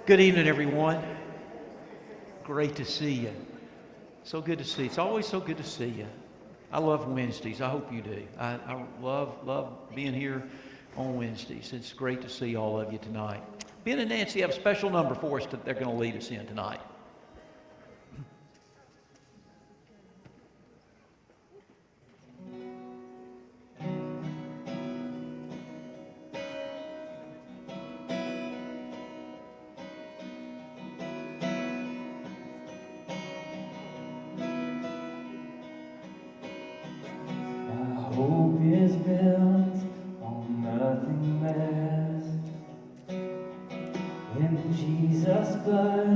Good evening, everyone. Great to see you. So good to see you. It's always so good to see you. I love Wednesdays. I hope you do. I love being here on Wednesdays. It's great to see all of you tonight. Ben and Nancy have a special number for us that they're going to lead us in tonight. Hope is built on nothing less than Jesus' blood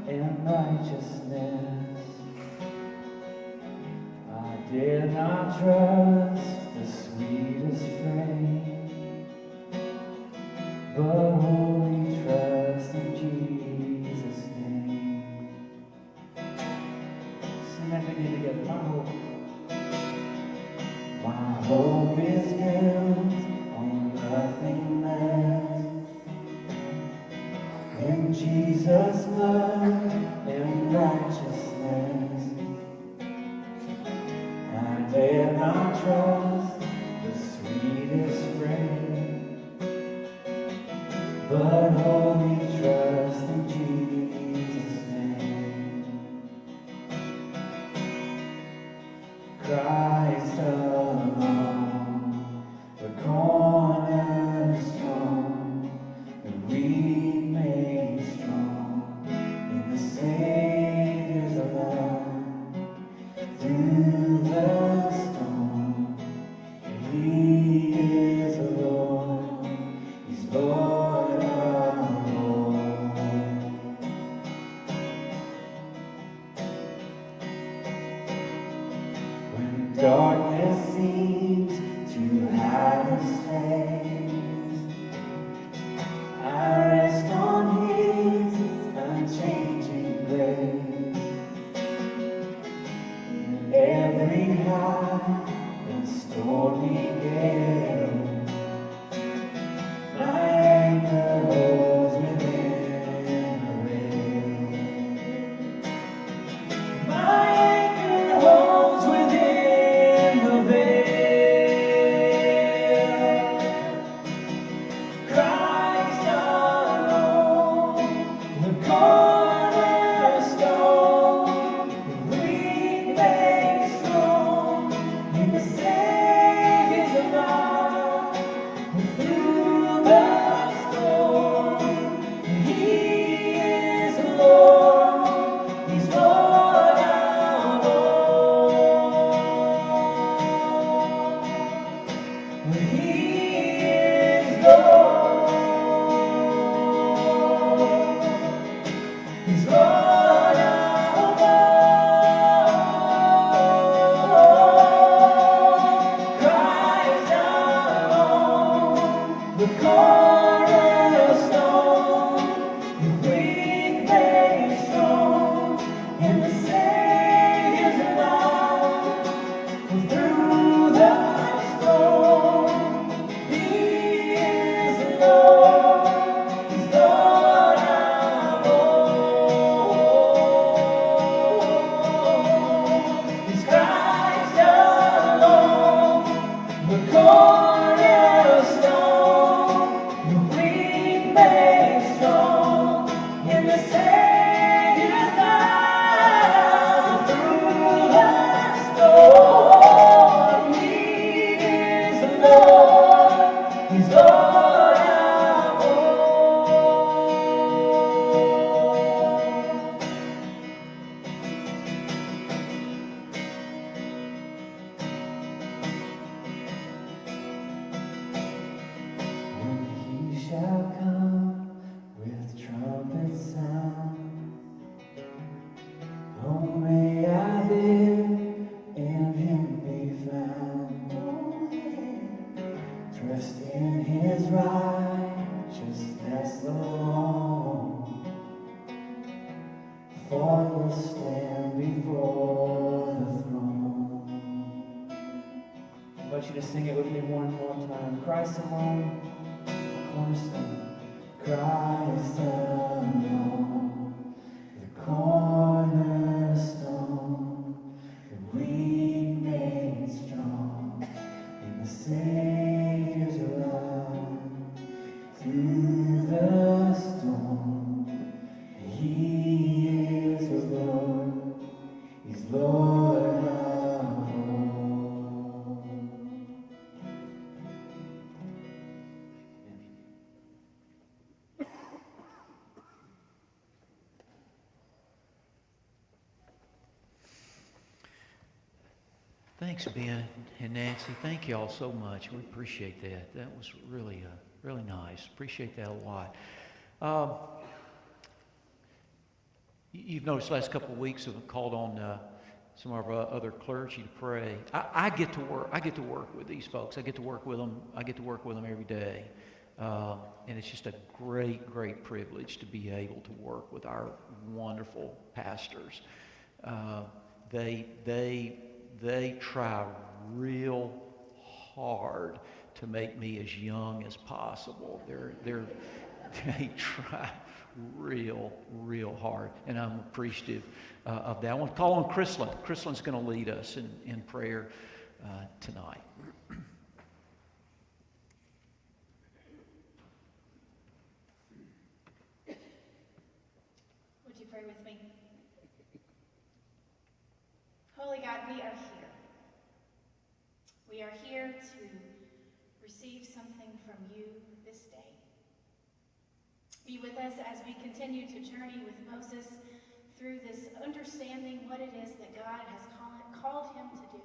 and righteousness. I dare not trust the sweetest frame, but wholly trust in Jesus' name. Sing that again together. My hope is built on nothing less than Jesus' blood and righteousness. I dare not trust the sweetest frame, but wholly trust in Jesus' name. Christ alone, the cornerstone, the weak made strong in the Savior's love. Through the storm, He is the Lord, He's Lord of all. When darkness seems to hide His face, I rest on His unchanging grace. In every high and stormy gale, my anchor holds within a veil. My anchor holds within the veil. Christ alone, the cornerstone, the weak made strong in the Savior's love. Through the storm, He is Lord, He's Lord of all. He is Lord, He's Lord of all. Christ alone, the cornerstone, the weak made strong in the Savior's love. Through the storm, He is Lord, He's Lord of all. He's Christ alone, the cornerstone, the weak made strong in the Savior's love. Through the storm, He is Lord, He's Lord of all. When He shall come with trumpet sound, oh, may I live and Him be found. Dressed in His righteousness alone, faultless stand before the throne. I invite you to sing it with me one more time. Christ alone, cornerstone. Christ alone, the cornerstone, the weak made strong in the Savior's love. Through the storm, He is the Lord, He's Lord of all. Thanks, Ben and Nancy. Thank you all so much. We appreciate that. That was really, really nice. Appreciate that a lot. You've noticed the last couple of weeks I've called on some of our other clergy to pray. I get to work. I get to work with these folks. I get to work with them. I get to work with them every day, and it's just a great, great privilege to be able to work with our wonderful pastors. They try real hard to make me as young as possible. They try real hard, and I'm appreciative of that. I want to call on Chrislyn. Chrislyn's going to lead us in prayer tonight. Would you pray with me? Holy God, we are here. We are here to receive something from you this day. Be with us as we continue to journey with Moses through this understanding what it is that God has called him to do,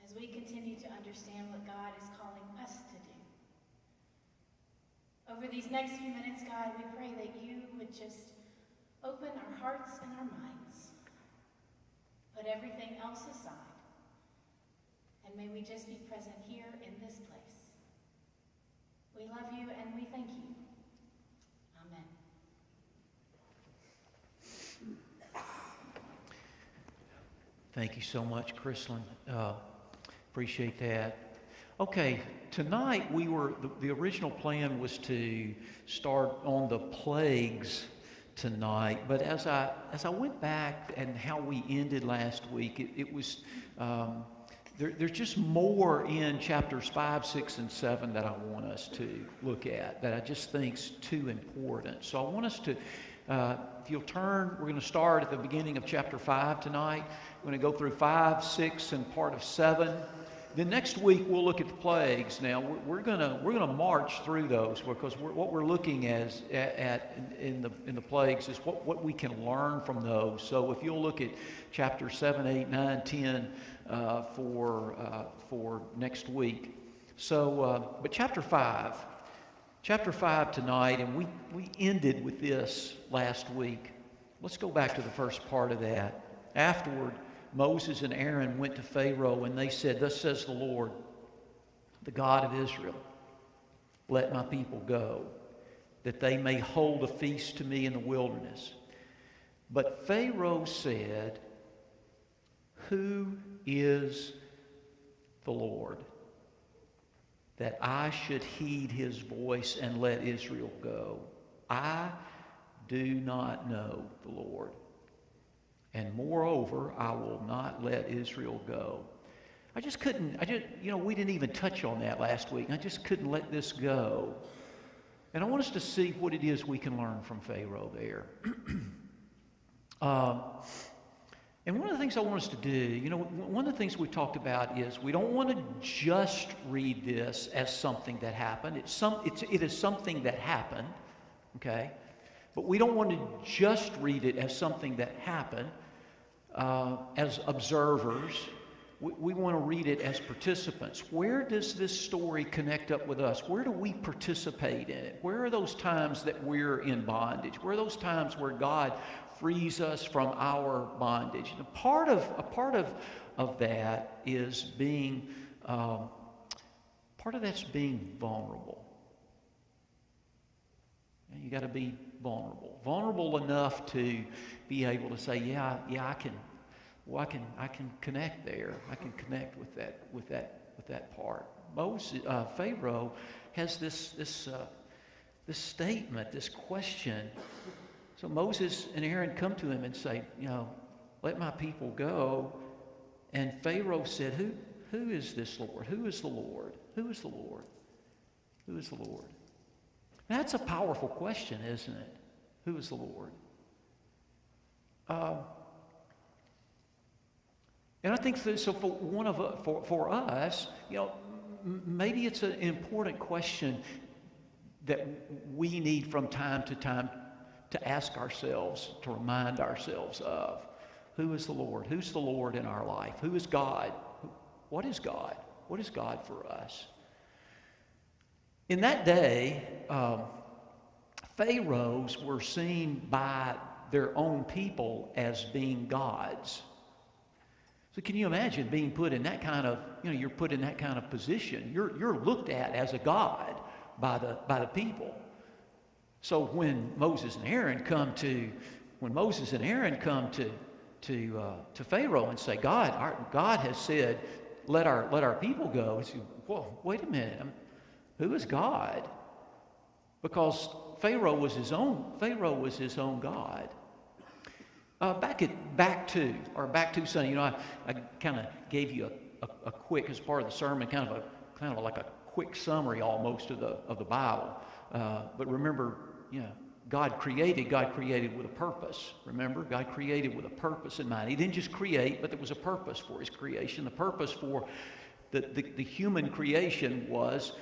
as we continue to understand what God is calling us to do. Over these next few minutes, God, we pray that you would just open our hearts and our minds, put everything else aside, and may we just be present here in this place. We love you and we thank you. Amen. Thank you so much, Chrislyn. Appreciate that. Okay, tonight the original plan was to start on the plagues tonight, but as I went back and how we ended last week, it was there's just more in chapters 5, 6, and 7 that I want us to look at that I just think's too important. So I want us to, if you'll turn, we're going to start at the beginning of chapter 5 tonight. We're going to go through 5, 6, and part of 7. Then next week we'll look at the plagues. Now we're gonna march through those because what we're looking at in the plagues is what we can learn from those. So if you'll look at chapter 7, 8, 9, 10 for next week. So but chapter 5 tonight, and we ended with this last week. Let's go back to the first part of that. Afterward, Moses and Aaron went to Pharaoh, and they said, "Thus says the Lord, the God of Israel, let my people go, that they may hold a feast to me in the wilderness." But Pharaoh said, "Who is the Lord, that I should heed his voice and let Israel go? I do not know the Lord. And moreover, I will not let Israel go." We didn't even touch on that last week. I just couldn't let this go. And I want us to see what it is we can learn from Pharaoh there. And one of the things I want us to do, one of the things we talked about is we don't want to just read this as something that happened. It is something that happened, okay? But we don't want to just read it as something that happened as observers. We want to read it as participants. Where does this story connect up with us? Where do we participate in it? Where are those times that we're in bondage? Where are those times where God frees us from our bondage? And a part of that is being being vulnerable. You got to be vulnerable enough to be able to say, yeah, I can connect there. I can connect with that part. Pharaoh has this this statement, this question. So Moses and Aaron come to him and say, let my people go. And Pharaoh said, who is this Lord? Who is the Lord? Who is the Lord? Who is the Lord? That's a powerful question, isn't it? Who is the Lord? And I think that, so for us, maybe it's an important question that we need from time to time to ask ourselves, to remind ourselves of. Who is the Lord? Who's the Lord in our life? Who is God? What is God? What is God for us? In that day, pharaohs were seen by their own people as being gods. So can you imagine being put in that kind of, you're put in that kind of position. You're looked at as a god by the people. So when Moses and Aaron come to Pharaoh and say, God has said, let our people go. He said, whoa, wait a minute. Who is God? Because Pharaoh was his own God. Back to Sunday. I kind of gave you a quick, as part of the sermon, kind of like a quick summary almost of the Bible. But remember, God created with a purpose. Remember, God created with a purpose in mind. He didn't just create, but there was a purpose for his creation. The purpose for the human creation was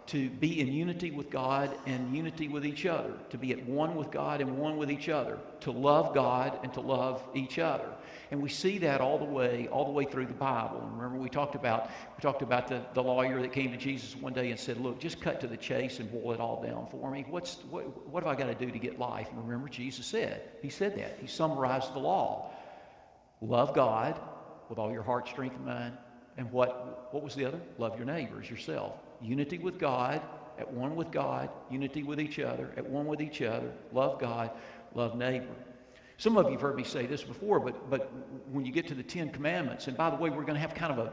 to be in unity with God and unity with each other, to be at one with God and one with each other, to love God and to love each other. And we see that all the way through the Bible. And remember, we talked about the lawyer that came to Jesus one day and said, look, just cut to the chase and boil it all down for me. What have I got to do to get life? And remember, Jesus said that. He summarized the law. Love God with all your heart, strength, and mind. And what was the other? Love your neighbor as yourself. Unity with God, at one with God, unity with each other, at one with each other, love God, love neighbor. Some of you have heard me say this before, but when you get to the Ten Commandments, and by the way, we're going to have kind of a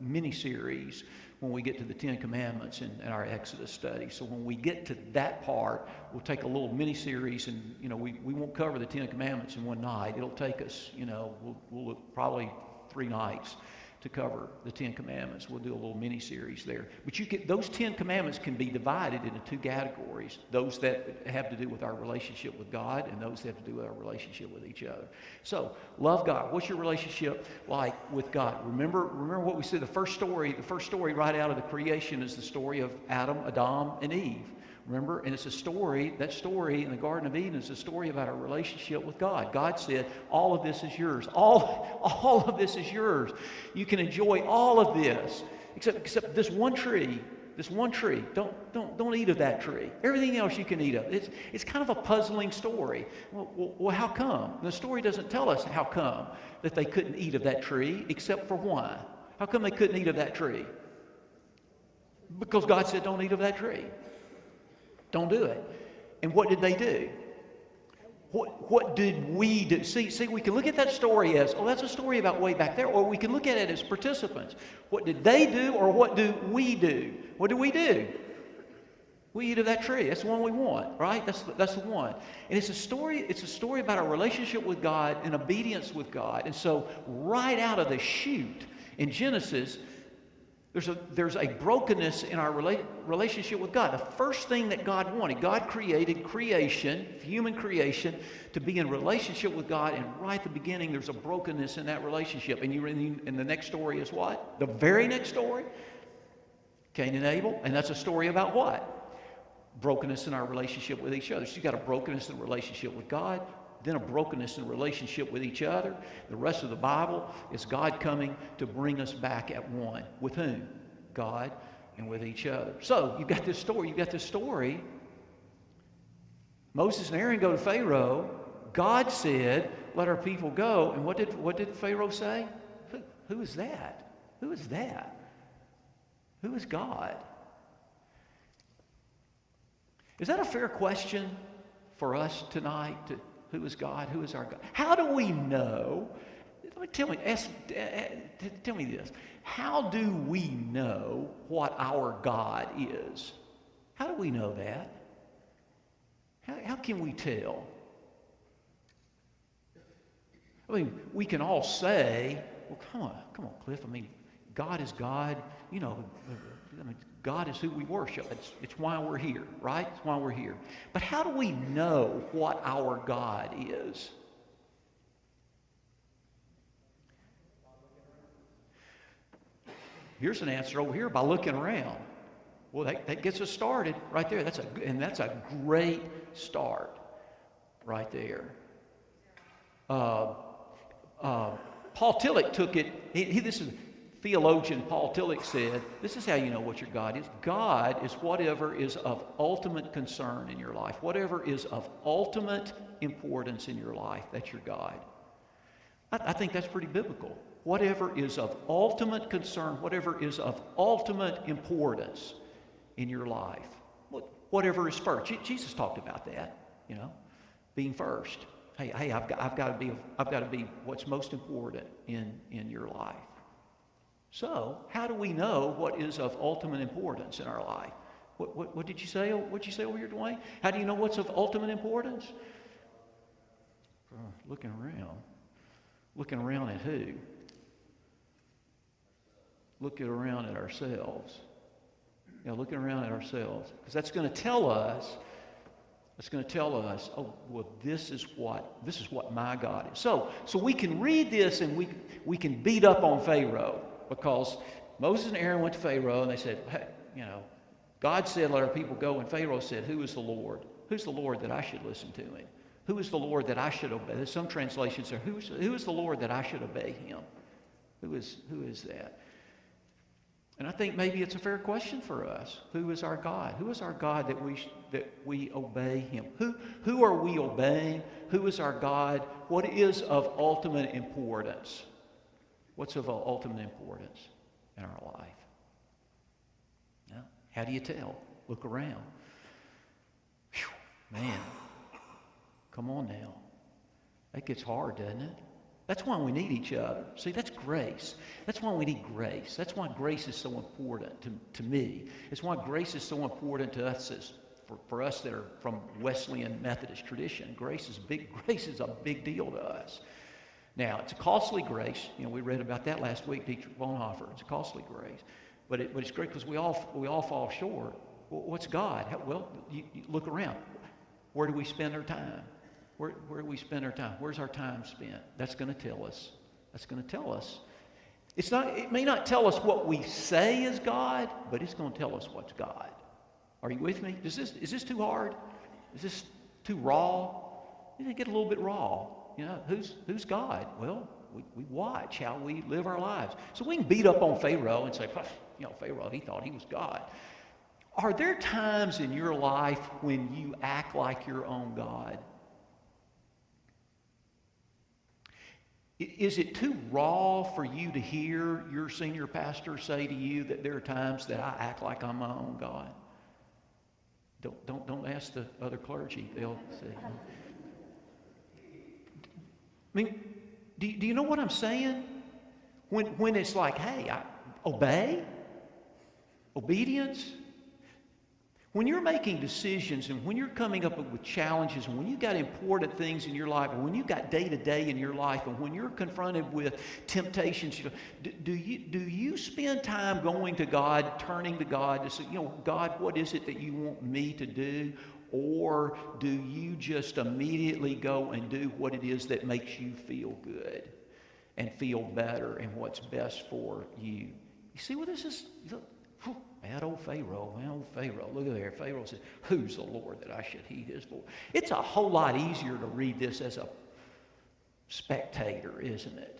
mini-series when we get to the Ten Commandments in our Exodus study. So when we get to that part, we'll take a little mini-series, and we won't cover the Ten Commandments in one night. It'll take us, we'll look probably 3 nights to cover the Ten Commandments. We'll do a little mini-series there. But those 10 commandments can be divided into 2 categories. Those that have to do with our relationship with God, and those that have to do with our relationship with each other. So, love God. What's your relationship like with God? Remember what we said, the first story right out of the creation is the story of Adam, and Eve. Remember? And it's that story in the Garden of Eden is a story about our relationship with God. God said, all of this is yours. All of this is yours. You can enjoy all of this, except this one tree. Don't eat of that tree. Everything else you can eat of. It's kind of a puzzling story. Well, how come? The story doesn't tell us how come that they couldn't eat of that tree, except for why. How come they couldn't eat of that tree? Because God said, don't eat of that tree. Don't do it. And what did they do? What did we do? See, we can look at that story as, that's a story about way back there, or we can look at it as participants. What did they do, or what do we do? What do we do? We eat of that tree. That's the one we want, right? That's the one. And it's a story about our relationship with God and obedience with God. And so right out of the chute in Genesis, there's a brokenness in our relationship with God. The first thing that God wanted, God created creation, human creation, to be in relationship with God, and right at the beginning there's a brokenness in that relationship. And the next story is what? The very next story? Cain and Abel. And that's a story about what? Brokenness in our relationship with each other. So you've got a brokenness in the relationship with God, then a brokenness in relationship with each other. The rest of the Bible is God coming to bring us back at one. With whom? God and with each other. So you've got this story. Moses and Aaron go to Pharaoh. God said, let our people go. And what did Pharaoh say? Who is that? Who is that? Who is God? Is that a fair question for us tonight? Who is God? Who is our God? How do we know? Tell me this. How do we know what our God is? How do we know that? How can we tell? I mean, we can all say, well, come on, Cliff. I mean, God is God. You know, I mean, God is who we worship. It's why we're here, right? It's why we're here. But how do we know what our God is? Here's an answer over here by looking around. Well, that gets us started right there. That's a great start right there. Paul Tillich took it. This is theologian Paul Tillich said, this is how you know what your God is. God is whatever is of ultimate concern in your life. Whatever is of ultimate importance in your life, that's your God. I think that's pretty biblical. Whatever is of ultimate concern, whatever is of ultimate importance in your life. Whatever is first. Jesus talked about that, you know, being first. Hey, I've got to be what's most important in your life. So, how do we know what is of ultimate importance in our life? What did you say? What did you say over here, Dwayne? How do you know what's of ultimate importance? Looking around. Looking around at who? Looking around at ourselves. You know, looking around at ourselves. Because that's going to tell us, oh, well, this is what my God is. So we can read this and we can beat up on Pharaoh, because Moses and Aaron went to Pharaoh and they said, hey, you know, God said, let our people go. And Pharaoh said, who is the Lord? Who's the Lord that I should listen to him? Who is the Lord that I should obey? There's some translations there. Who is the Lord that I should obey him? Who is that? And I think maybe it's a fair question for us. Who is our God? Who is our God that we obey him? Who are we obeying? Who is our God? What is of ultimate importance? What's of ultimate importance in our life? Now, how do you tell? Look around. Whew, man, come on now. That gets hard, doesn't it? That's why we need each other. See, that's grace. That's why we need grace. That's why grace is so important to me. It's why grace is so important to us for us that are from Wesleyan Methodist tradition. Grace is a big deal to us. Now, it's a costly grace. You know, we read about that last week, Dietrich Bonhoeffer. It's a costly grace. But it's great because we all fall short. Well, what's God? Well, you look around. Where do we spend our time? Where do we spend our time? Where's our time spent? That's going to tell us. That's going to tell us. It may not tell us what we say is God, but it's going to tell us what's God. Are you with me? Is this too hard? Is this too raw? You know, get a little bit raw. You know, who's God? Well, we watch how we live our lives. So we can beat up on Pharaoh and say, you know, Pharaoh, he thought he was God. Are there times in your life when you act like your own God? Is it too raw for you to hear your senior pastor say to you that there are times that I act like I'm my own God? Don't ask the other clergy. They'll say. I mean, do you know what I'm saying? When it's like, hey, obey, obedience. When you're making decisions and when you're coming up with challenges and when you've got important things in your life and when you've got day-to-day in your life and when you're confronted with temptations, you know, do you spend time going to God, turning to God to say, you know, God, what is it that you want me to do? Or do you just immediately go and do what it is that makes you feel good and feel better and what's best for you? You see what this is? Look, bad old Pharaoh, look at there. Pharaoh said, who's the Lord that I should heed his voice? It's a whole lot easier to read this as a spectator, isn't it?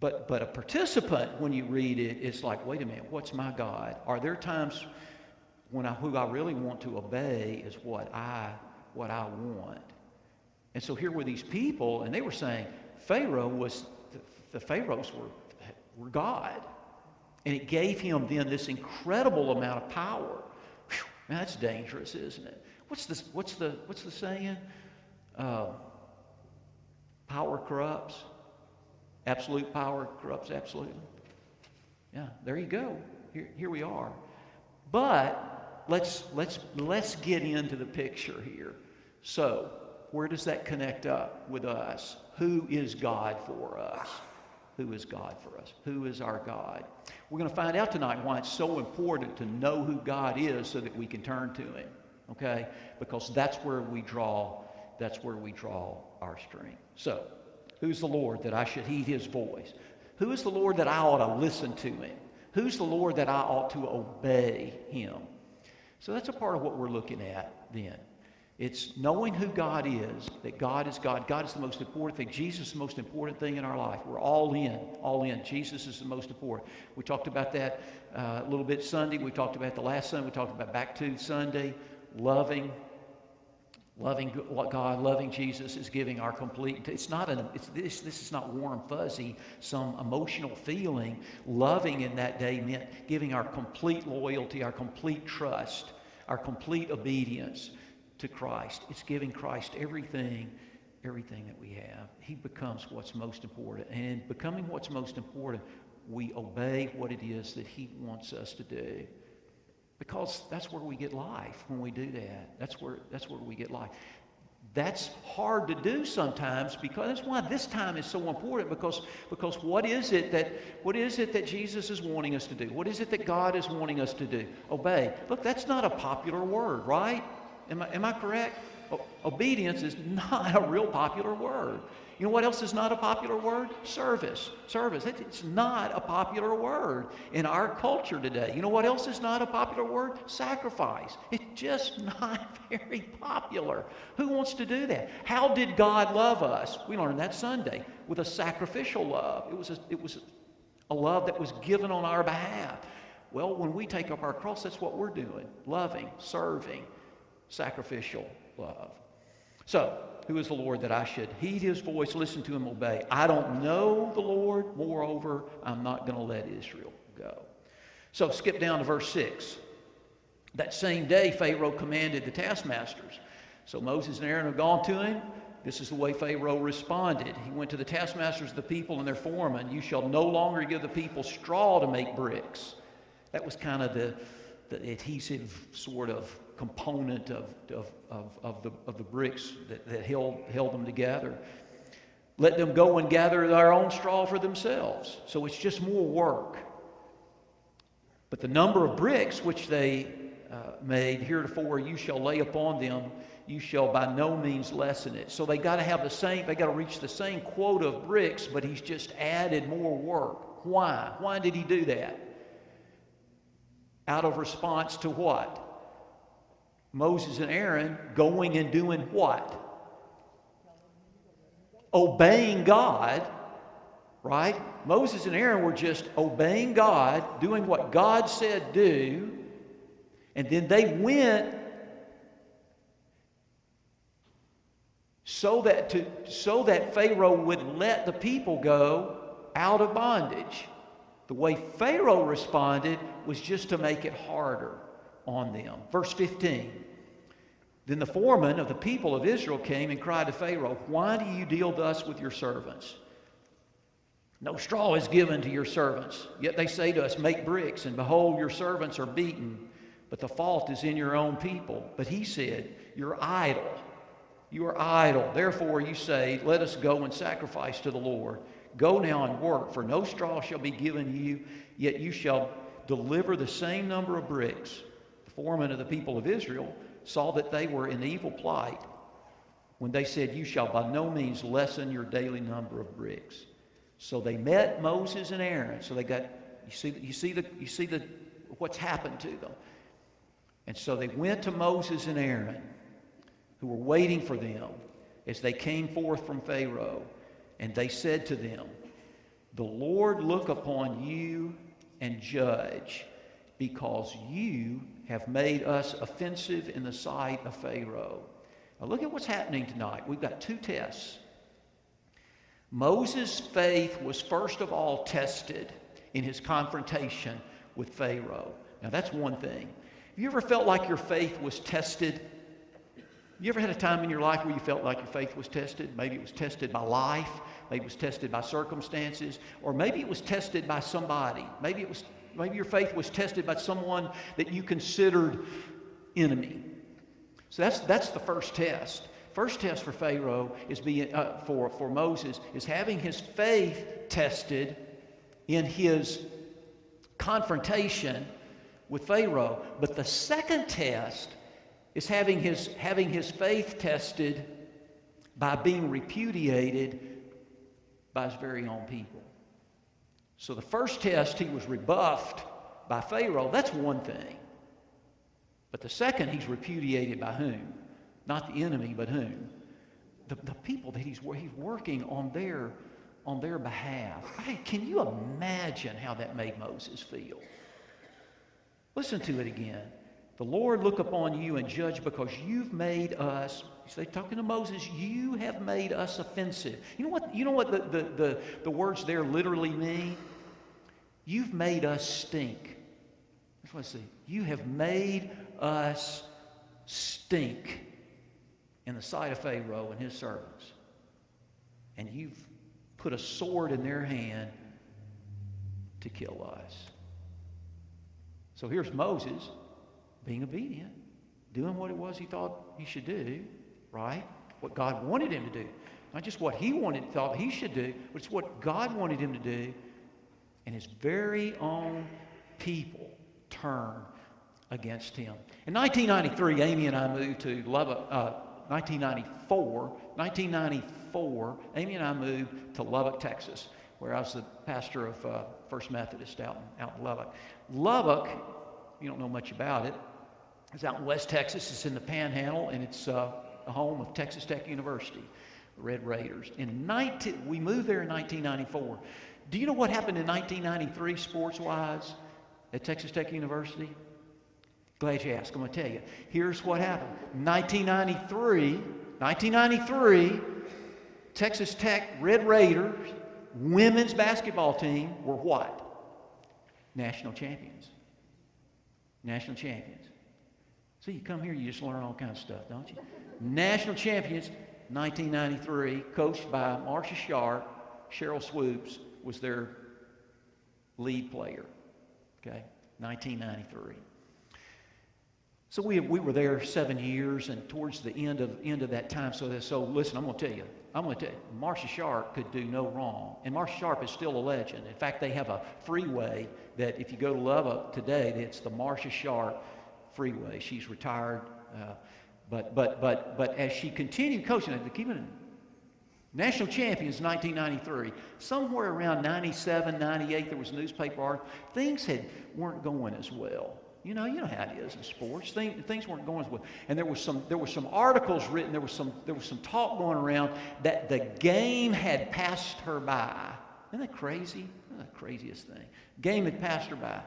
But a participant, when you read it, it's like, wait a minute, what's my God? Are there times when who I really want to obey is what I want? And so here were these people, and they were saying the Pharaohs were God. And it gave him then this incredible amount of power. Whew, man, that's dangerous, isn't it? What's the saying? Power corrupts. Absolute power corrupts absolutely. Yeah, there you go. Here we are. But let's get into the picture here. So, where does that connect up with us? Who is God for us? Who is God for us? Who is our God? We're going to find out tonight why it's so important to know who God is so that we can turn to Him. Okay? Because that's where we draw our strength. So, who's the Lord that I should heed His voice? Who is the Lord that I ought to listen to Him? Who's the Lord that I ought to obey Him? So that's a part of what we're looking at then. It's knowing who God is, that God is God. God is the most important thing. Jesus is the most important thing in our life. We're all in. Jesus is the most important. We talked about that a little bit Sunday. We talked about the last Sunday. We talked about back to Sunday. Loving what God, loving Jesus is giving our complete. This is not warm, fuzzy, some emotional feeling. Loving in that day meant giving our complete loyalty, our complete trust, our complete obedience to Christ. It's giving Christ everything that we have. He becomes what's most important. And in becoming what's most important, we obey what it is that He wants us to do. Because that's where we get life when we do that. That's where we get life. That's hard to do sometimes, because that's why this time is so important, because what is it that Jesus is wanting us to do? What is it that God is wanting us to do? Obey. Look, that's not a popular word, right? Am I correct? Obedience is not a real popular word. You know what else is not a popular word? Service. It's not a popular word in our culture today. You know what else is not a popular word? Sacrifice. It's just not very popular. Who wants to do that? How did God love us? We learned that Sunday with a sacrificial love. It was a love that was given on our behalf. Well, when we take up our cross, that's what we're doing. Loving, serving, sacrificial love. So, who is the Lord that I should heed His voice, listen to Him, obey? I don't know the Lord. Moreover, I'm not going to let Israel go. So skip down to verse 6. That same day, Pharaoh commanded the taskmasters. So Moses and Aaron have gone to him. This is the way Pharaoh responded. He went to the taskmasters of the people and their foreman. You shall no longer give the people straw to make bricks. That was kind of the adhesive sort of component of the bricks that held them together. Let them go and gather their own straw for themselves. So it's just more work. But the number of bricks which they made heretofore, you shall lay upon them. You shall by no means lessen it. So they got to have they got to reach the same quota of bricks, but He's just added more work. Why? Why did He do that? Out of response to what? Moses and Aaron going and doing what? Obeying God, right? Moses and Aaron were just obeying God, doing what God said do, and then they went so that Pharaoh would let the people go out of bondage. The way Pharaoh responded was just to make it harder on them. Verse 15. Then the foreman of the people of Israel came and cried to Pharaoh, why do you deal thus with your servants? No straw is given to your servants. Yet they say to us, make bricks, and behold, your servants are beaten. But the fault is in your own people. But he said, you're idle. You are idle. Therefore you say, let us go and sacrifice to the Lord. Go now and work, for no straw shall be given you, yet you shall deliver the same number of bricks. The foreman of the people of Israel saw that they were in evil plight when they said, you shall by no means lessen your daily number of bricks. So they met Moses and Aaron. So they got, you see what's happened to them. And so they went to Moses and Aaron, who were waiting for them as they came forth from Pharaoh. And they said to them, the Lord look upon you and judge, because you have made us offensive in the sight of Pharaoh. Now look at what's happening tonight. We've got two tests. Moses' faith was first of all tested in his confrontation with Pharaoh. Now that's one thing. Have you ever felt like your faith was tested? You ever had a time in your life where you felt like your faith was tested? Maybe it was tested by life. Maybe it was tested by circumstances. Or maybe it was tested by somebody. Maybe your faith was tested by someone that you considered enemy. So that's the first test. First test for Pharaoh is for Moses is having his faith tested in his confrontation with Pharaoh. But the second test is having his faith tested by being repudiated by his very own people. So the first test, he was rebuffed by Pharaoh. That's one thing. But the second, he's repudiated by whom? Not the enemy, but whom? The people that he's working on their behalf. Hey, can you imagine how that made Moses feel? Listen to it again. The Lord look upon you and judge because you've made us, he's talking to Moses, you have made us offensive. You know what the words there literally mean? You've made us stink. That's what I say. You have made us stink in the sight of Pharaoh and his servants. And you've put a sword in their hand to kill us. So here's Moses being obedient, doing what it was he thought he should do, right? What God wanted him to do. Not just what he thought he should do, but it's what God wanted him to do. And his very own people turned against him. In 1993, Amy and I moved to Lubbock. 1994, Amy and I moved to Lubbock, Texas, where I was the pastor of First Methodist out in Lubbock. Lubbock, you don't know much about it. It's out in West Texas. It's in the Panhandle, and it's the home of Texas Tech University, the Red Raiders. We moved there in 1994. Do you know what happened in 1993 sports-wise at Texas Tech University? Glad you asked. I'm going to tell you. Here's what happened. 1993, Texas Tech Red Raiders women's basketball team were what? National champions. National champions. See, you come here, you just learn all kinds of stuff, don't you? National champions, 1993, coached by Marcia Sharp. Cheryl Swoops was their lead player. Okay, 1993. So we were there 7 years, and towards the end of that time, so listen, I'm going to tell you, Marcia Sharp could do no wrong, and Marcia Sharp is still a legend. In fact, they have a freeway that if you go to Lubbock today, it's the Marcia Sharp freeway. She's retired, but as she continued coaching, keep it in. National champions 1993. Somewhere around 97, 98, there was a newspaper article. Things weren't going as well. You know how it is in sports. Things weren't going as well. And there were some articles written, there was some talk going around that the game had passed her by. Isn't that crazy? That's the craziest thing. Game had passed her by.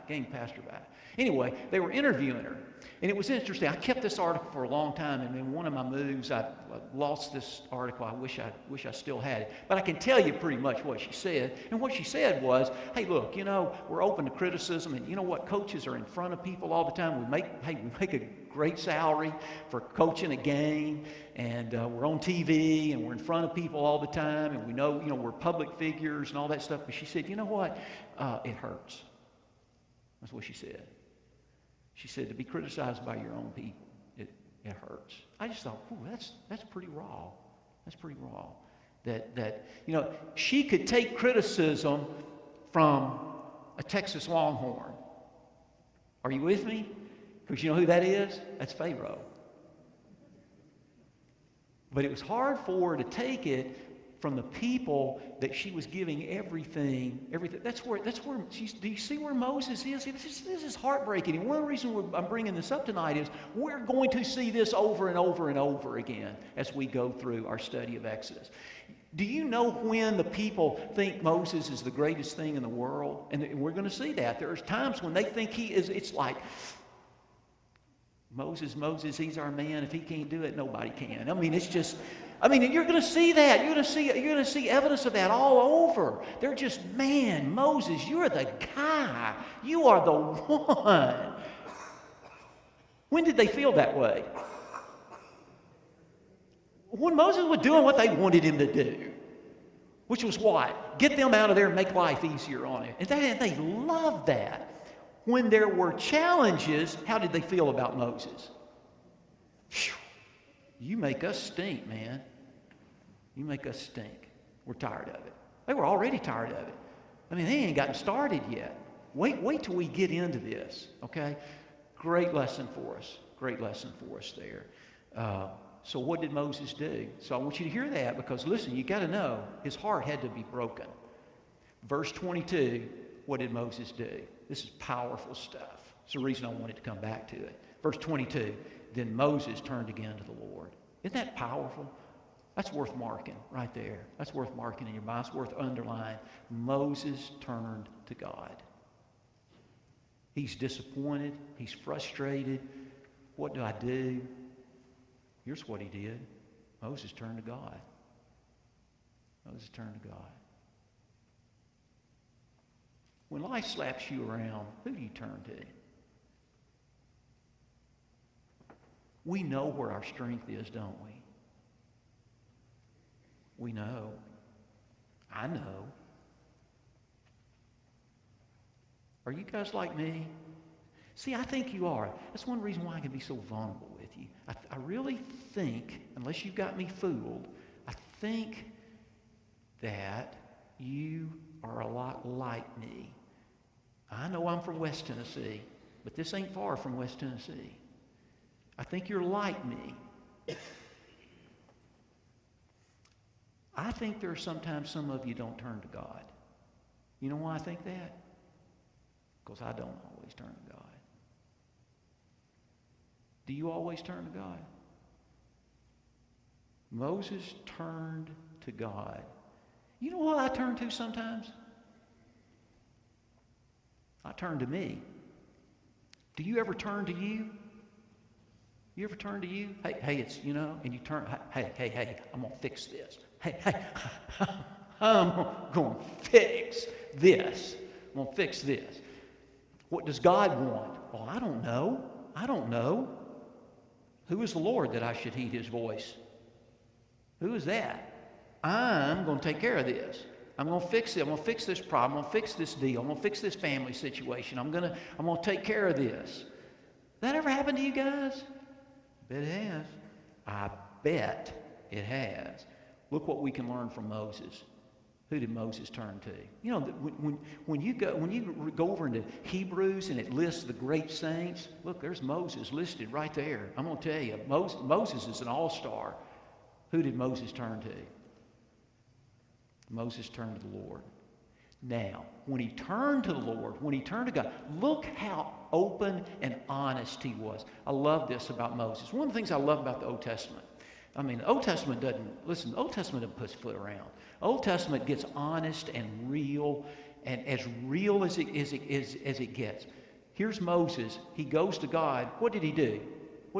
Anyway, they were interviewing her. And it was interesting. I kept this article for a long time, and in one of my moves, I lost this article. I wish I still had it. But I can tell you pretty much what she said. And what she said was, hey, look, we're open to criticism, and you know what? Coaches are in front of people all the time. We make a great salary for coaching a game, and we're on TV, and we're in front of people all the time, and we know, we're public figures and all that stuff. But she said, you know what? It hurts. That's what she said. She said, to be criticized by your own people, it hurts. I just thought, that's pretty raw. That's pretty raw. That she could take criticism from a Texas Longhorn. Are you with me? Because you know who that is? That's Pharaoh. But it was hard for her to take it from the people that she was giving everything. That's where do you see where Moses is? This is heartbreaking. And one of the reasons I'm bringing this up tonight is we're going to see this over and over and over again as we go through our study of Exodus. Do you know when the people think Moses is the greatest thing in the world? And we're going to see that. There's times when they think he is, it's like, Moses, he's our man. If he can't do it, nobody can. And you're going to see that. You're going to see evidence of that all over. They're just, man, Moses, you're the guy. You are the one. When did they feel that way? When Moses was doing what they wanted him to do, which was what? Get them out of there and make life easier on it. And they loved that. When there were challenges, how did they feel about Moses? Phew. You make us stink, man. You make us stink. We're tired of it. They were already tired of it. I mean, they ain't gotten started yet. Wait till we get into this, okay? Great lesson for us. Great lesson for us there. So what did Moses do? So I want you to hear that because, listen, you got to know his heart had to be broken. Verse 22, what did Moses do? This is powerful stuff. It's the reason I wanted to come back to it. Verse 22, then Moses turned again to the Lord. Isn't that powerful? That's worth marking right there. That's worth marking in your mind. It's worth underlining. Moses turned to God. He's disappointed. He's frustrated. What do I do? Here's what he did. Moses turned to God. Moses turned to God. When life slaps you around, who do you turn to? We know where our strength is, don't we? We know. I know. Are you guys like me? See, I think you are. That's one reason why I can be so vulnerable with you. I really think, unless you've got me fooled, I think that you are a lot like me. I know I'm from West Tennessee, but this ain't far from West Tennessee. I think you're like me. I think there are sometimes some of you don't turn to God. You know why I think that? Because I don't always turn to God. Do you always turn to God? Moses turned to God. You know what I turn to sometimes? I turn to me. Do you ever turn to you? You ever turn to you? Hey, it's, you know, and you turn, hey, I'm going to fix this. Hey, I'm going to fix this. I'm going to fix this. What does God want? Well, I don't know. Who is the Lord that I should heed his voice? Who is that? I'm going to take care of this. I'm going to fix it. I'm going to fix this problem. I'm going to fix this deal. I'm going to fix this family situation. I'm going to take care of this. That ever happened to you guys? I bet it has. I bet it has. Look what we can learn from Moses. Who did Moses turn to? You know, when you go over into Hebrews and it lists the great saints, look, there's Moses listed right there. I'm going to tell you, Moses is an all-star. Who did Moses turn to? Moses turned to the Lord. Now, when he turned to the Lord, when he turned to God, look how open and honest he was. I love this about Moses. One of the things I love about the Old Testament, I mean, the Old Testament the Old Testament doesn't put its foot around. Old Testament gets honest and real as it gets. Here's Moses. He goes to God. What did he do?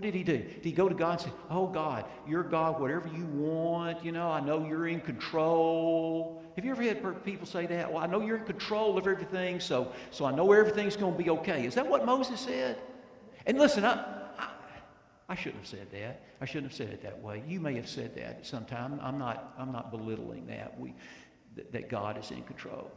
Did he go to God and say, oh, God, you're God, whatever you want, you know, I know you're in control. Have you ever had people say that? Well, I know you're in control of everything, so I know everything's going to be okay. Is that what Moses said? And listen, I shouldn't have said that. I shouldn't have said it that way. You may have said that at some time. I'm not belittling that God is in control.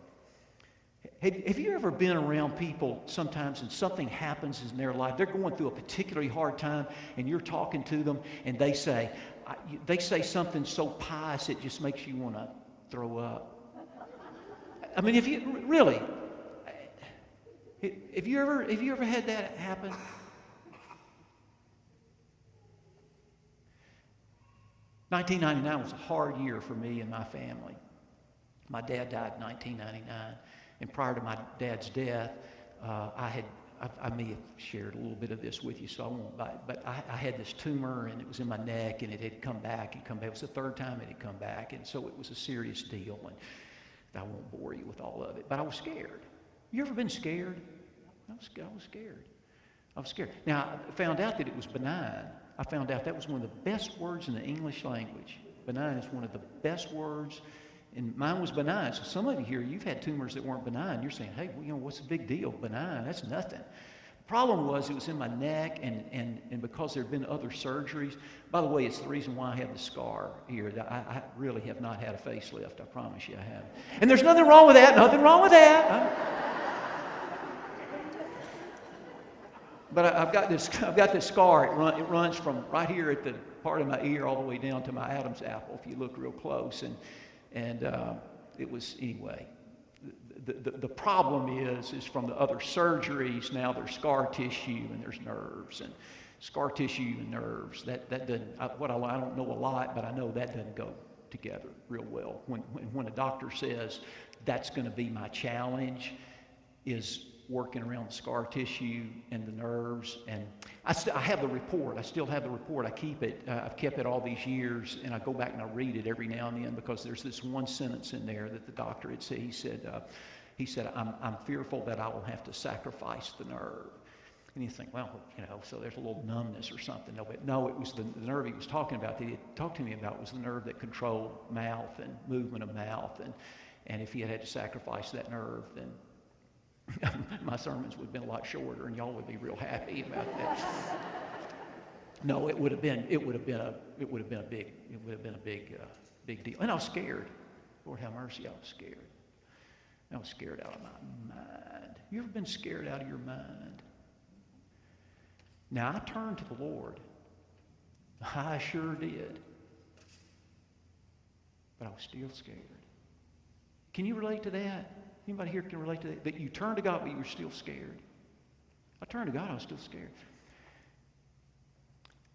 Have you ever been around people sometimes and something happens in their life, they're going through a particularly hard time and you're talking to them and they say something so pious it just makes you want to throw up? I mean, have you ever had that happen? $1999 was a hard year for me and my family. My dad died in 1999. And prior to my dad's death, I may have shared a little bit of this with you, so I won't. But I had this tumor, and it was in my neck, and it had come back and come back. It was the third time it had come back, and so it was a serious deal. And I won't bore you with all of it. But I was scared. You ever been scared? I was scared. I was scared. Now, I found out that it was benign. I found out that was one of the best words in the English language. Benign is one of the best words. And mine was benign. So some of you here, you've had tumors that weren't benign. You're saying, hey, well, you know, what's the big deal? Benign, that's nothing. The problem was it was in my neck, and because there had been other surgeries. By the way, it's the reason why I have the scar here. I really have not had a facelift. I promise you I haven't. And there's nothing wrong with that. Nothing wrong with that. But I've got this scar. It runs from right here at the part of my ear all the way down to my Adam's apple. If you look real close, and it was anyway. The problem is from the other surgeries. Now there's scar tissue and there's nerves, and scar tissue and nerves. That doesn't. I don't know a lot, but I know that doesn't go together real well. When a doctor says that's going to be my challenge, is working around the scar tissue and the nerves. And I have the report. I still have the report. I keep it. I've kept it all these years, and I go back and I read it every now and then, because there's this one sentence in there that the doctor had said. He said, I'm fearful that I will have to sacrifice the nerve. And you think, well, so there's a little numbness or something. No, it was the nerve he was talking about, that he had talked to me about, was the nerve that controlled mouth and movement of mouth. And if he had to sacrifice that nerve, then my sermons would have been a lot shorter, and y'all would be real happy about that. No, it would have been a big deal. And I was scared. Lord have mercy, I was scared. I was scared out of my mind. You ever been scared out of your mind? Now, I turned to the Lord. I sure did. But I was still scared. Can you relate to that? Anybody here can relate to that? That you turned to God, but you were still scared. I turned to God, I was still scared.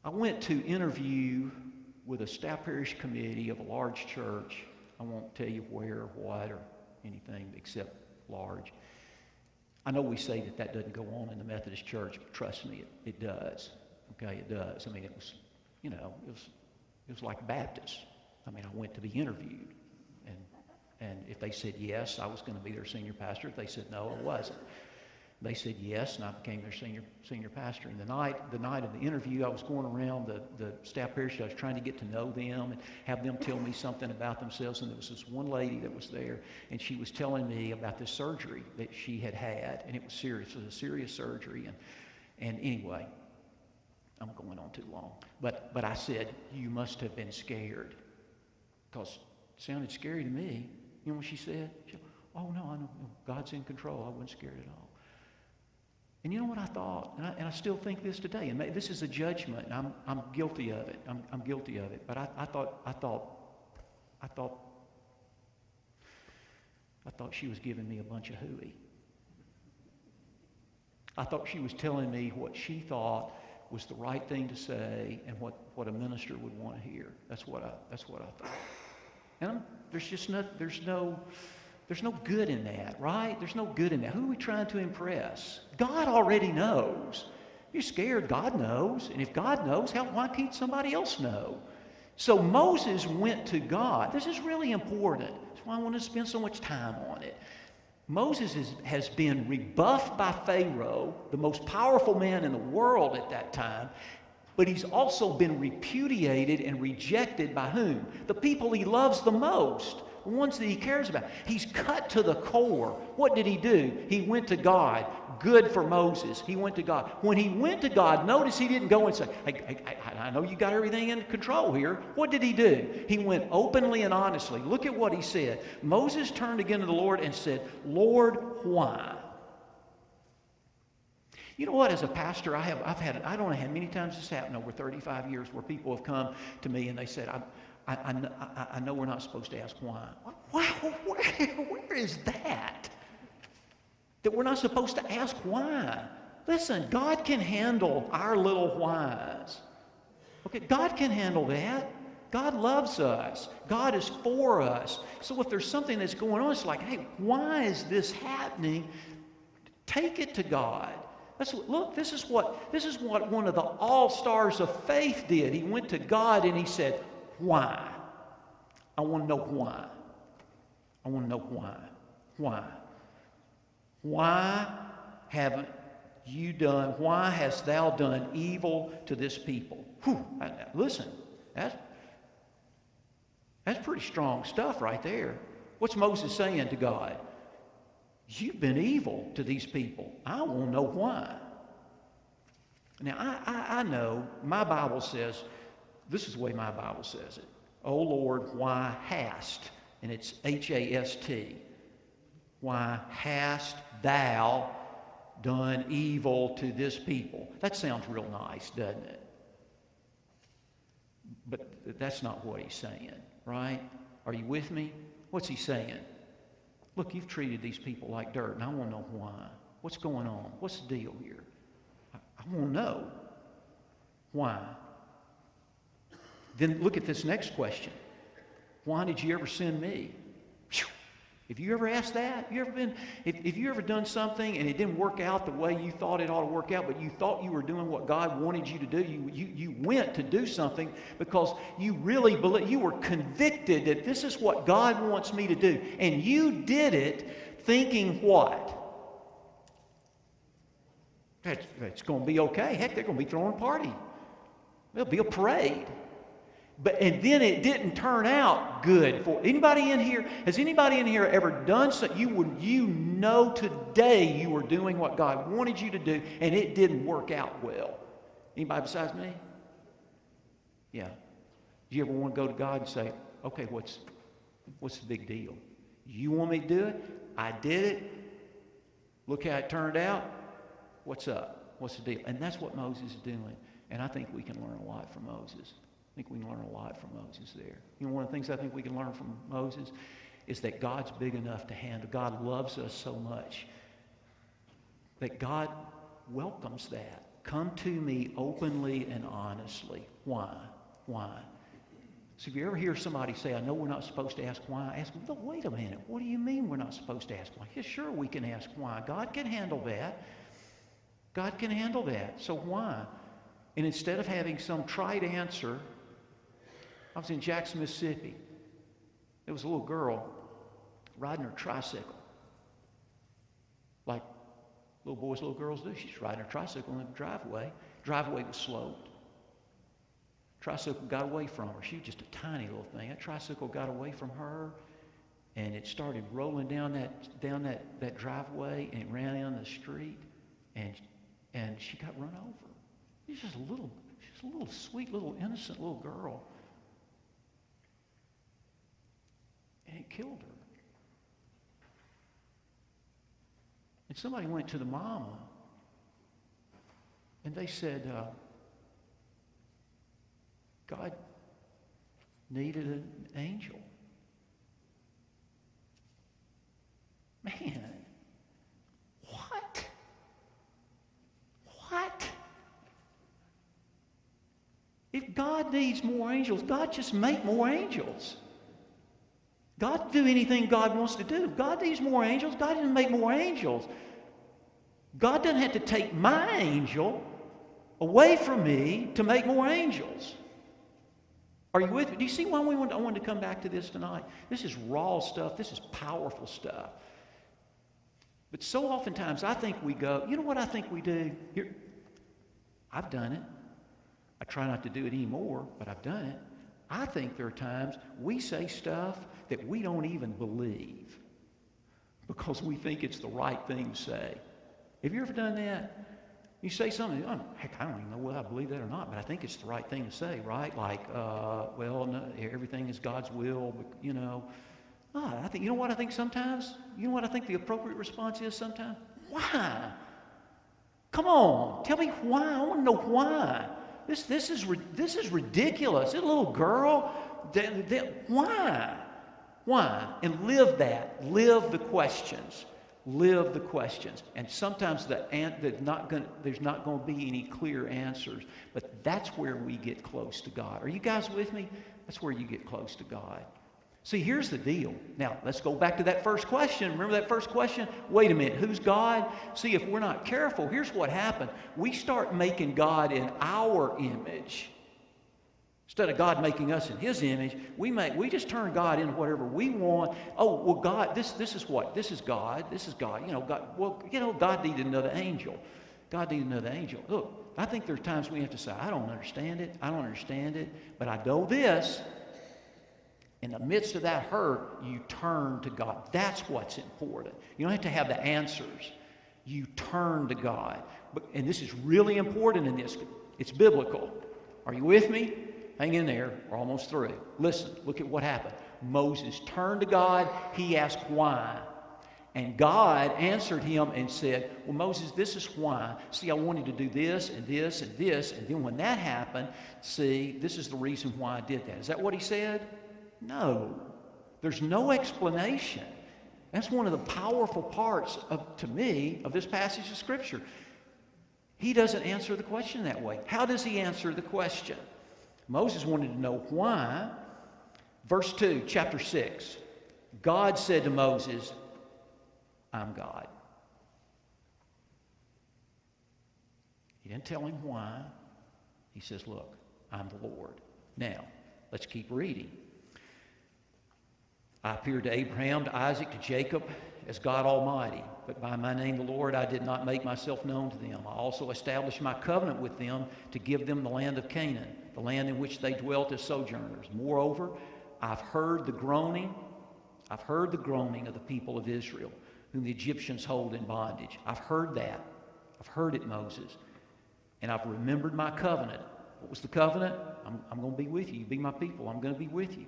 I went to interview with a staff parish committee of a large church. I won't tell you where or what or anything except large. I know we say that doesn't go on in the Methodist church, but trust me, it does. Okay, it does. I mean, it was like Baptist. I mean, I went to be interviewed, and if they said yes, I was going to be their senior pastor. If they said no, I wasn't. They said yes, and I became their senior pastor. And the night of the interview, I was going around the staff parish. I was trying to get to know them and have them tell me something about themselves. And there was this one lady that was there, and she was telling me about this surgery that she had had, and it was serious. It was a serious surgery. And anyway, I'm going on too long. But I said, you must have been scared, because it sounded scary to me. You know what she said? She said, oh, no, I know. God's in control. I wasn't scared at all. And you know what I thought? And I still think this today. And this is a judgment. And I'm guilty of it. I'm guilty of it. But I thought she was giving me a bunch of hooey. I thought she was telling me what she thought was the right thing to say and what a minister would want to hear. That's what I thought. And there's no good in that, right? There's no good in that. Who are we trying to impress? God already knows. You're scared, God knows. And if God knows, why can't somebody else know? So Moses went to God. This is really important. That's why I want to spend so much time on it. Moses has been rebuffed by Pharaoh, the most powerful man in the world at that time, but he's also been repudiated and rejected by whom? The people he loves the most. The ones that he cares about. He's cut to the core. What did he do? He went to God. Good for Moses. He went to God. When he went to God, notice he didn't go and say, hey, I know you got everything in control here. What did he do? He went openly and honestly. Look at what he said. Moses turned again to the Lord and said, Lord, why? You know what? As a pastor, I don't know how many times this happened over 35 years where people have come to me and they said, I know we're not supposed to ask why. Where is that? That we're not supposed to ask why. Listen, God can handle our little whys. Okay, God can handle that. God loves us. God is for us. So if there's something that's going on, it's like, hey, why is this happening? Take it to God. Look, this is what one of the all-stars of faith did. He went to God and he said, why? I want to know why. I want to know why. Why? Why haven't you done, why hast thou done evil to this people? Whew, listen, that's pretty strong stuff right there. What's Moses saying to God? You've been evil to these people. I want to know why. Now, I know my Bible says, this is the way my Bible says it. O Lord, why hast, and it's H-A-S-T, why hast thou done evil to this people. That sounds real nice, doesn't it? But that's not what he's saying, right? Are you with me? What's he saying? Look, you've treated these people like dirt, and I want to know why. What's going on? What's the deal here? I want to know. Why? Then look at this next question. Why did you ever send me? Whew. Have you ever asked that? If you ever done something and it didn't work out the way you thought it ought to work out, but you thought you were doing what God wanted you to do, you went to do something because you really believe, you were convicted that this is what God wants me to do. And you did it thinking what? It's going to be okay. Heck, they're going to be throwing a party. There'll be a parade. And then it didn't turn out good for anybody in here. Has anybody in here ever done something? You know today you were doing what God wanted you to do, and it didn't work out well. Anybody besides me? Yeah. Do you ever want to go to God and say, okay, what's the big deal? You want me to do it? I did it. Look how it turned out. What's up? What's the deal? And that's what Moses is doing. And I think we can learn a lot from Moses. I think we can learn a lot from Moses there. You know, one of the things I think we can learn from Moses is that God's big enough to handle. God loves us so much that God welcomes that. Come to me openly and honestly. Why? Why? So if you ever hear somebody say, I know we're not supposed to ask why, ask them, no, wait a minute. What do you mean we're not supposed to ask why? Yeah, sure, we can ask why. God can handle that. God can handle that. So why? And instead of having some trite answer, I was in Jackson, Mississippi. There was a little girl riding her tricycle. Like little boys, little girls do. She's riding her tricycle in the driveway. Driveway was sloped. Tricycle got away from her. She was just a tiny little thing. That tricycle got away from her, and it started rolling down that driveway, and it ran down the street, and she got run over. She's just a little sweet, little innocent little girl. And it killed her. And somebody went to the mama, and they said, God needed an angel. Man, what? If God needs more angels, God just make more angels. God do anything God wants to do. If God needs more angels, God didn't make more angels. God doesn't have to take my angel away from me to make more angels. Are you with me? Do you see why I wanted to come back to this tonight? This is raw stuff. This is powerful stuff. But so oftentimes I think we go, you know what I think we do? Here, I've done it. I try not to do it anymore, but I've done it. I think there are times we say stuff that we don't even believe because we think it's the right thing to say. Have you ever done that? You say something, oh, heck, I don't even know whether I believe that or not, but I think it's the right thing to say, right? Like, well, no, everything is God's will, but, you know. I think, you know what I think sometimes? You know what I think the appropriate response is sometimes? Why? Come on, tell me why. I want to know why. This is ridiculous. This little girl, why? Why? And live that. Live the questions. Live the questions. And sometimes there's not going to be any clear answers, but that's where we get close to God. Are you guys with me? That's where you get close to God. See, here's the deal. Now, let's go back to that first question. Remember that first question? Wait a minute, who's God? See, if we're not careful, here's what happened. We start making God in our image. Instead of God making us in His image, we just turn God into whatever we want. Oh, well, God, this is what? This is God. This is God. You know, God. Well, you know, God needed another angel. God needed another angel. Look, I think there are times we have to say, I don't understand it. I don't understand it, but I know this. In the midst of that hurt, you turn to God. That's what's important. You don't have to have the answers. You turn to God. And this is really important in this. It's biblical. Are you with me? Hang in there. We're almost through. Listen, look at what happened. Moses turned to God. He asked why. And God answered him and said, well, Moses, this is why. See, I wanted to do this and this and this. And then when that happened, see, this is the reason why I did that. Is that what he said? No. There's no explanation. That's one of the powerful parts, to me, of this passage of Scripture. He doesn't answer the question that way. How does he answer the question? Moses wanted to know why. Verse 2, chapter 6. God said to Moses, I'm God. He didn't tell him why. He says, look, I'm the Lord. Now, let's keep reading. I appeared to Abraham, to Isaac, to Jacob as God Almighty, but by my name, the Lord, I did not make myself known to them. I also established my covenant with them to give them the land of Canaan, the land in which they dwelt as sojourners. Moreover, I've heard the groaning of the people of Israel, whom the Egyptians hold in bondage. I've heard that. I've heard it, Moses. And I've remembered my covenant. What was the covenant? I'm going to be with you. You be my people. I'm going to be with you.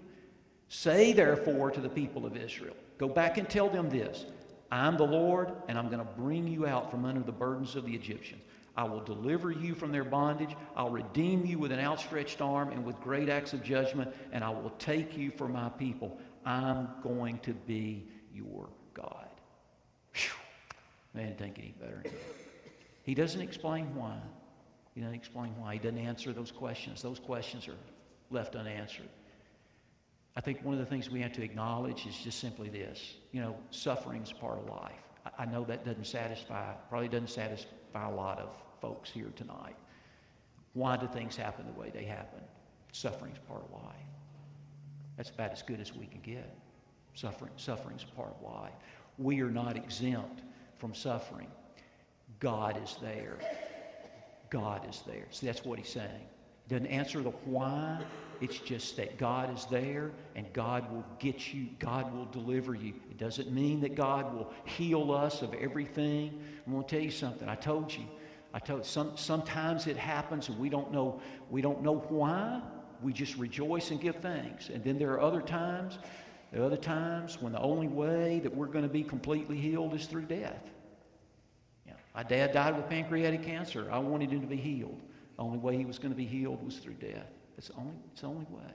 Say, therefore, to the people of Israel, go back and tell them this. I'm the Lord, and I'm going to bring you out from under the burdens of the Egyptians. I will deliver you from their bondage. I'll redeem you with an outstretched arm and with great acts of judgment, and I will take you for my people. I'm going to be your God. Whew. Man, it didn't get any better. He doesn't explain why. He doesn't explain why. He doesn't answer those questions. Those questions are left unanswered. I think one of the things we have to acknowledge is just simply this. Suffering's part of life. I know that probably doesn't satisfy a lot of folks here tonight. Why do things happen the way they happen? Suffering's part of life. That's about as good as we can get. Suffering's part of life. We are not exempt from suffering. God is there. God is there. See, that's what he's saying. He doesn't answer the why. It's just that God is there and God will get you. God will deliver you. It doesn't mean that God will heal us of everything. I'm going to tell you something. I told you. Sometimes it happens and we don't know why. We just rejoice and give thanks. And then there are other times when the only way that we're going to be completely healed is through death. My dad died with pancreatic cancer. I wanted him to be healed. The only way he was going to be healed was through death. It's the only way.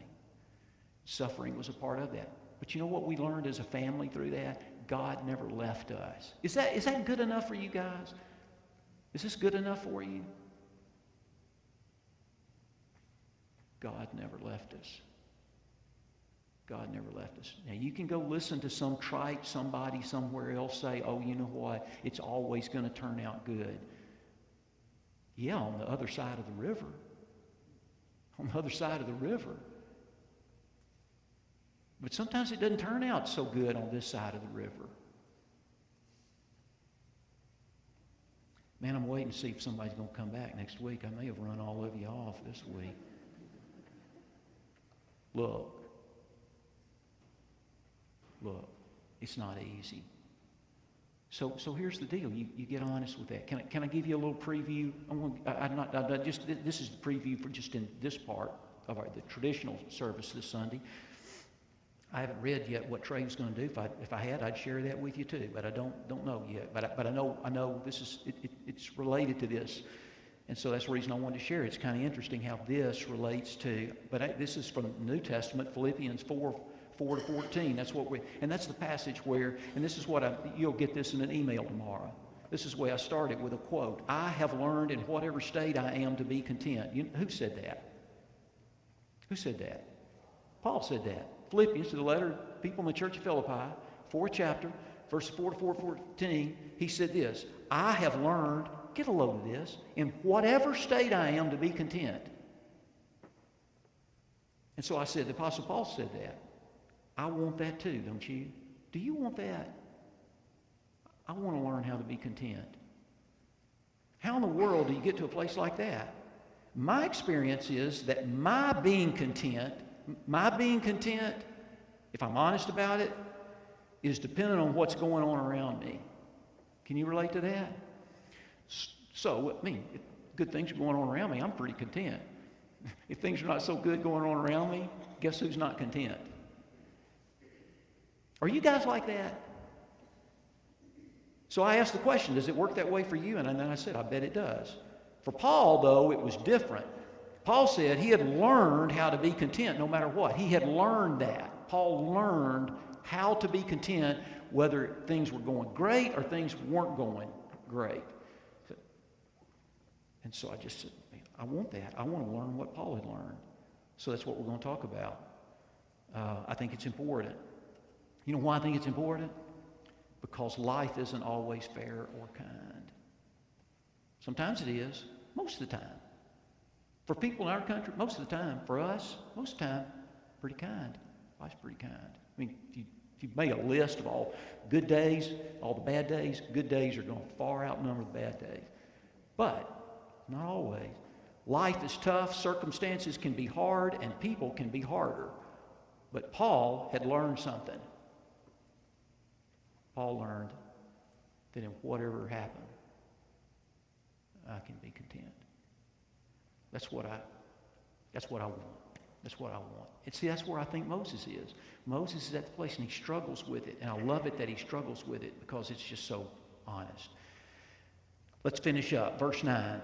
Suffering was a part of that. But you know what we learned as a family through that? God never left us. Is that good enough for you guys? Is this good enough for you? God never left us. God never left us. Now, you can go listen to some trite somebody somewhere else say, oh, you know what? It's always going to turn out good. Yeah, on the other side of the river. On the other side of the river. But sometimes it doesn't turn out so good on this side of the river. Man, I'm waiting to see if somebody's going to come back next week. I may have run all of you off this week. Look, it's not easy. So here's the deal. You get honest with that. Can I give you a little preview? This is the preview for just in this part of the traditional service this Sunday. I haven't read yet what Trey's going to do. If I had, I'd share that with you too. But I don't know yet. But I know this is it's related to this, and so that's the reason I wanted to share it. It's kind of interesting how this relates to. But this is from the New Testament, Philippians 4:4-14. That's the passage where, and this is what you'll get this in an email tomorrow. This is where I started with a quote. I have learned in whatever state I am to be content. Who said that? Who said that? Paul said that. Philippians, to the letter of people in the church of Philippi, 4th chapter, verses 4-14, he said this, I have learned, get a load of this, in whatever state I am to be content. And so I said, the Apostle Paul said that. I want that too, don't you? Do you want that? I want to learn how to be content. How in the world do you get to a place like that? My experience is that my being content, if I'm honest about it, is dependent on what's going on around me. Can you relate to that? So, if good things are going on around me, I'm pretty content. If things are not so good going on around me, guess who's not content? Are you guys like that? So I asked the question, does it work that way for you? And then I said, I bet it does. For Paul, though, it was different. Paul said he had learned how to be content no matter what. He had learned that. Paul learned how to be content whether things were going great or things weren't going great. And so I just said, man, I want that. I want to learn what Paul had learned. So that's what we're going to talk about. I think it's important. You know why I think it's important? Because life isn't always fair or kind. Sometimes it is, most of the time. For people in our country, most of the time. For us, most of the time, pretty kind. Life's pretty kind. I mean, if you made a list of all good days, all the bad days, good days are going to far outnumber the bad days. But not always. Life is tough, circumstances can be hard, and people can be harder. But Paul had learned something. Paul learned that in whatever happened, I can be content. That's what I want. That's what I want. And see, that's where I think Moses is. Moses is at the place and he struggles with it. And I love it that he struggles with it because it's just so honest. Let's finish up. Verse 9,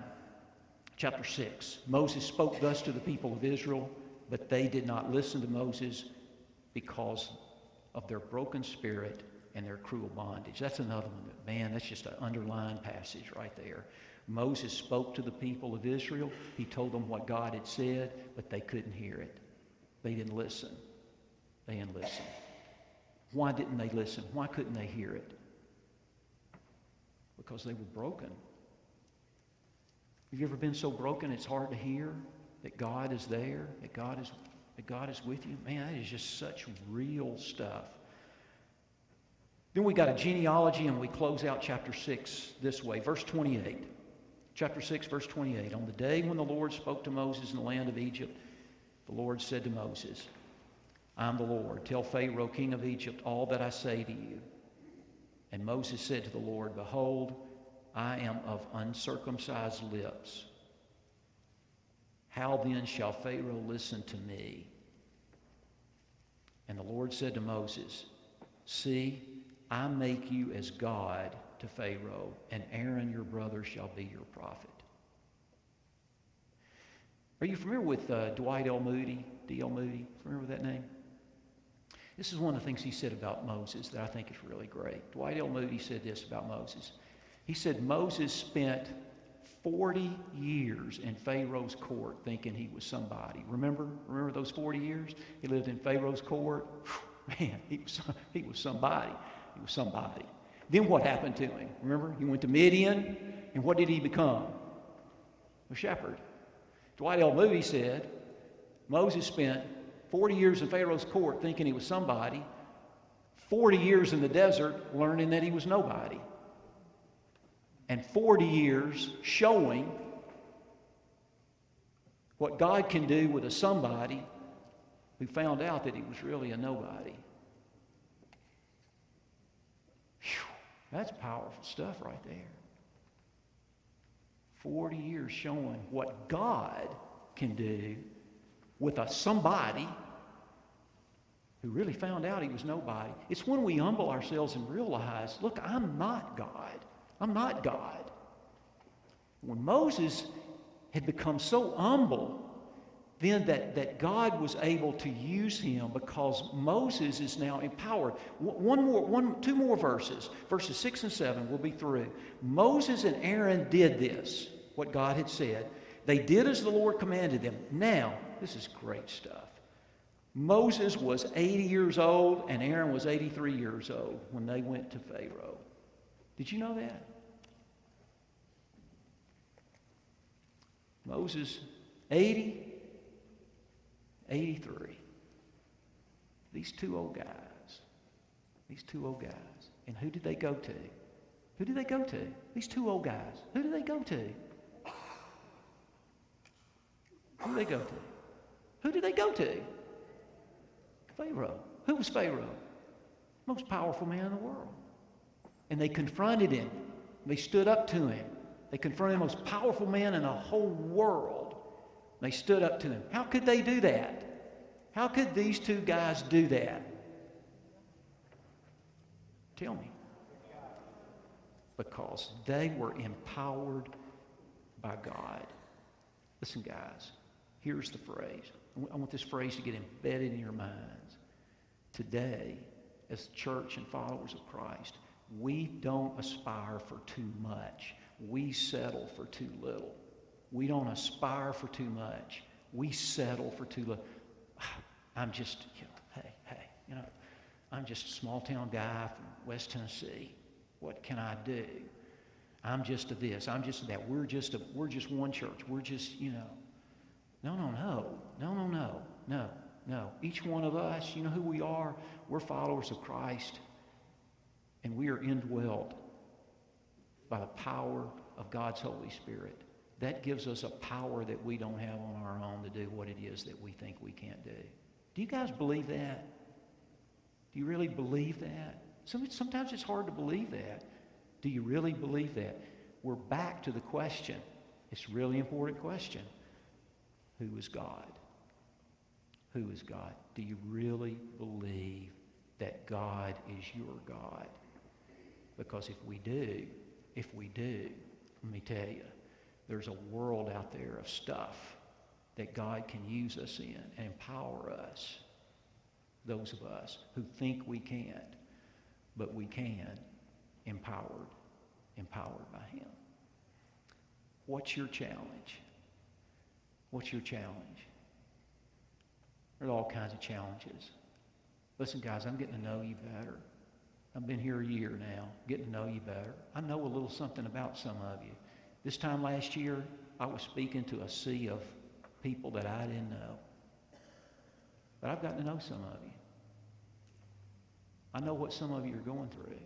chapter 6. Moses spoke thus to the people of Israel, but they did not listen to Moses because of their broken spirit and their cruel bondage. That's another one. Man, that's just an underlined passage right there. Moses spoke to the people of Israel. He told them what God had said, but they couldn't hear it. They didn't listen. They didn't listen. Why didn't they listen? Why couldn't they hear it? Because they were broken. Have you ever been so broken it's hard to hear that God is there, that God is with you? Man, that is just such real stuff. Then we got a genealogy, and we close out chapter 6 this way. Verse 28. Chapter 6, verse 28. On the day when the Lord spoke to Moses in the land of Egypt, the Lord said to Moses, I am the Lord. Tell Pharaoh, king of Egypt, all that I say to you. And Moses said to the Lord, Behold, I am of uncircumcised lips. How then shall Pharaoh listen to me? And the Lord said to Moses, See, I make you as God to Pharaoh, and Aaron your brother shall be your prophet. Are you familiar with Dwight L. Moody? D.L. Moody? Familiar with that name? This is one of the things he said about Moses that I think is really great. Dwight L. Moody said this about Moses. He said Moses spent 40 years in Pharaoh's court thinking he was somebody. Remember those 40 years? He lived in Pharaoh's court. Man, he was somebody. He was somebody. Then what happened to him? Remember? He went to Midian, and what did he become? A shepherd. Dwight L. Moody said Moses spent 40 years in Pharaoh's court thinking he was somebody, 40 years in the desert learning that he was nobody, and 40 years showing what God can do with a somebody who found out that he was really a nobody. Whew, that's powerful stuff right there. 40 years showing what God can do with a somebody who really found out he was nobody. It's when we humble ourselves and realize, look, I'm not God. I'm not God. When Moses had become so humble, then that God was able to use him because Moses is now empowered. Two more verses. Verses 6 and 7, we'll be through. Moses and Aaron did this, what God had said. They did as the Lord commanded them. Now, this is great stuff. Moses was 80 years old and Aaron was 83 years old when they went to Pharaoh. Did you know that? Moses, 80, 83. These two old guys. And who did they go to? Who did they go to? These two old guys. Who did they go to? Who did they go to? Who did they go to? Pharaoh. Who was Pharaoh? Most powerful man in the world. And they confronted him. They stood up to him. They confronted the most powerful man in the whole world. They stood up to him. How could they do that? How could these two guys do that? Tell me. because they were empowered by God. Listen, guys, here's the phrase. I want this phrase to get embedded in your minds. Today, as the church and followers of Christ, we don't aspire for too much. We settle for too little. We don't aspire for too much. We settle for too little. I'm just, I'm just a small town guy from West Tennessee. What can I do? I'm just a this. I'm just a that. We're just one church. We're just, No. Each one of us, you know who we are? We're followers of Christ. And we are indwelled by the power of God's Holy Spirit. That gives us a power that we don't have on our own to do what it is that we think we can't do. Do you guys believe that? Do you really believe that? Sometimes it's hard to believe that. Do you really believe that? We're back to the question. It's a really important question. Who is God? Who is God? Do you really believe that God is your God? Because if we do, let me tell you, there's a world out there of stuff that God can use us in and empower us, those of us who think we can't, but we can, empowered by Him. What's your challenge? What's your challenge? There's all kinds of challenges. Listen, guys, I'm getting to know you better. I've been here a year now, getting to know you better. I know a little something about some of you. This time last year, I was speaking to a sea of people that I didn't know. But I've gotten to know some of you. I know what some of you are going through.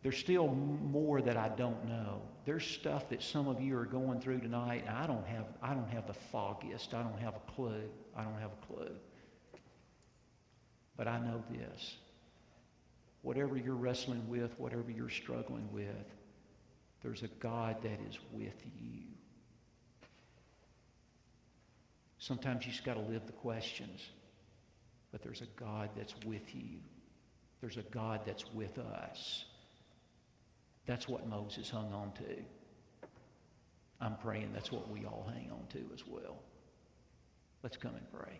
There's still more that I don't know. There's stuff that some of you are going through tonight, and I don't have the foggiest. I don't have a clue. But I know this. Whatever you're wrestling with, whatever you're struggling with, there's a God that is with you. Sometimes you just got to live the questions. But there's a God that's with you. There's a God that's with us. That's what Moses hung on to. I'm praying that's what we all hang on to as well. Let's come and pray.